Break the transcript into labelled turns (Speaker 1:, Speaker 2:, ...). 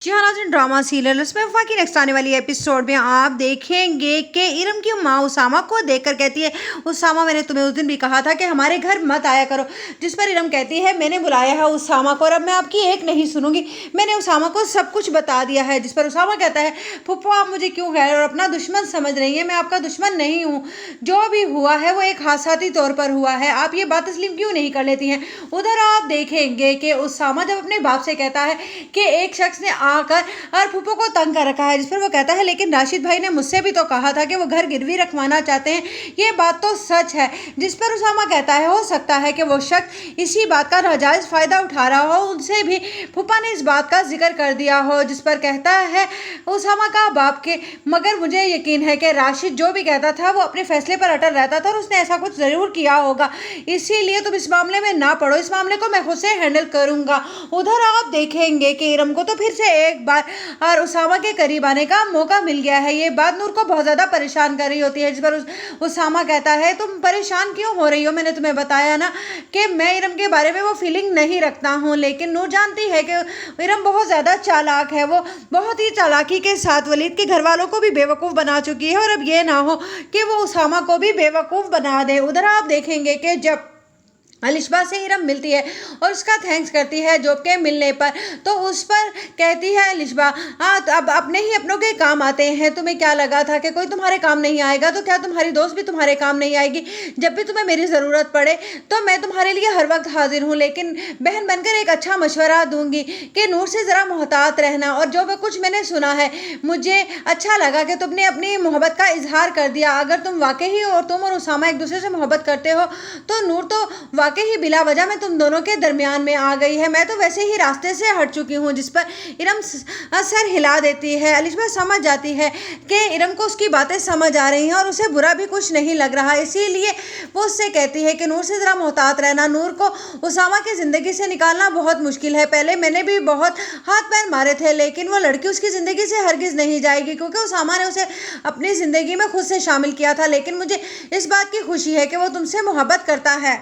Speaker 1: जी हाँ नाज़रीन, drama serial उसमें वफा की नेक्स्ट आने वाली एपिसोड में आप देखेंगे कि इरम की माँ उसामा को देखकर कहती है, उसामा मैंने तुम्हें उस दिन भी कहा था कि हमारे घर मत आया करो। जिस पर इरम कहती है, मैंने बुलाया है उसामा को और अब मैं आपकी एक नहीं सुनूंगी, मैंने उसामा को सब कुछ बता दिया है। जिस पर उसामा कहता है, फुप्पो आप मुझे क्यों गैर और अपना दुश्मन समझ रही है, मैं आपका दुश्मन नहीं हूँ। जो भी हुआ है वो एक हादसाती तौर पर हुआ है, आप ये बात तस्लीम क्यों नहीं कर लेती हैं। उधर आप देखेंगे कि उसामा जब अपने बाप से कहता है कि एक शख्स ने आकर और फूफो को तंग कर रखा है, जिस पर वो कहता है लेकिन राशिद भाई ने मुझसे भी तो कहा था कि वो घर गिरवी रखवाना चाहते हैं, ये बात तो सच है। जिस पर उसामा कहता है हो सकता है कि वो शख्स इसी बात का नाजायज फायदा उठा रहा हो, उनसे भी फूफा ने इस बात का जिक्र कर दिया हो। जिस पर कहता है उसामा का बाप के, मगर मुझे यकीन है कि राशिद जो भी कहता था वो अपने फैसले पर अटल रहता था और उसने ऐसा कुछ जरूर किया होगा, इसीलिए तुम इस मामले में ना पड़ो, इस मामले को मैं खुद से हैंडल करूंगा। उधर आप देखेंगे कि इरम को तो फिर से एक बार और उसामा के करीब आने का मौका मिल गया है। ये बात नूर को बहुत ज़्यादा परेशान कर रही होती है। जिस पर उसामा कहता है तुम परेशान क्यों हो रही हो, मैंने तुम्हें बताया ना कि मैं इरम के बारे में वो फीलिंग नहीं रखता हूँ। लेकिन नूर जानती है कि इरम बहुत ज़्यादा चालाक है, वो बहुत ही चालाकी के साथ वलीद के घर वालों को भी बेवकूफ़ बना चुकी है और अब ये ना हो कि वो उसामा को भी बेवकूफ़ बना दे। उधर आप देखेंगे कि जब अलिशबा से इरम मिलती है और उसका थैंक्स करती है जॉब के मिलने पर, तो उस पर कहती है अलिशबा, तो अब अपने ही अपनों के काम आते हैं, तुम्हें क्या लगा था कि कोई तुम्हारे काम नहीं आएगा, तो क्या तुम्हारी दोस्त भी तुम्हारे काम नहीं आएगी। जब भी तुम्हें मेरी ज़रूरत पड़े तो मैं तुम्हारे लिए हर वक्त हाजिर हूँ, लेकिन बहन बनकर एक अच्छा मशवरा दूंगी कि नूर से ज़रा मोहतात रहना। और जो कुछ मैंने सुना है मुझे अच्छा लगा कि तुमने अपनी मोहब्बत का इजहार कर दिया। अगर तुम वाकई और तुम और उसामा एक दूसरे से मोहब्बत करते हो तो नूर तो वाकई ही बिला वजह में तुम दोनों के दरमियान में आ गई है, मैं तो वैसे ही रास्ते से हट चुकी हूँ। जिस पर इरम सर हिला देती है। अलिशबा समझ जाती है कि इरम को उसकी बातें समझ आ रही हैं और उसे बुरा भी कुछ नहीं लग रहा, इसीलिए वो उससे कहती है कि नूर से ज़रा मोहतात रहना। नूर को उसामा की ज़िंदगी से निकालना बहुत मुश्किल है, पहले मैंने भी बहुत हाथ पैर मारे थे, लेकिन वो लड़की उसकी ज़िंदगी से हरगिज़ नहीं जाएगी क्योंकि उसामा ने उसे अपनी ज़िंदगी में खुद से शामिल किया था। लेकिन मुझे इस बात की खुशी है कि वो तुमसे मोहब्बत करता है।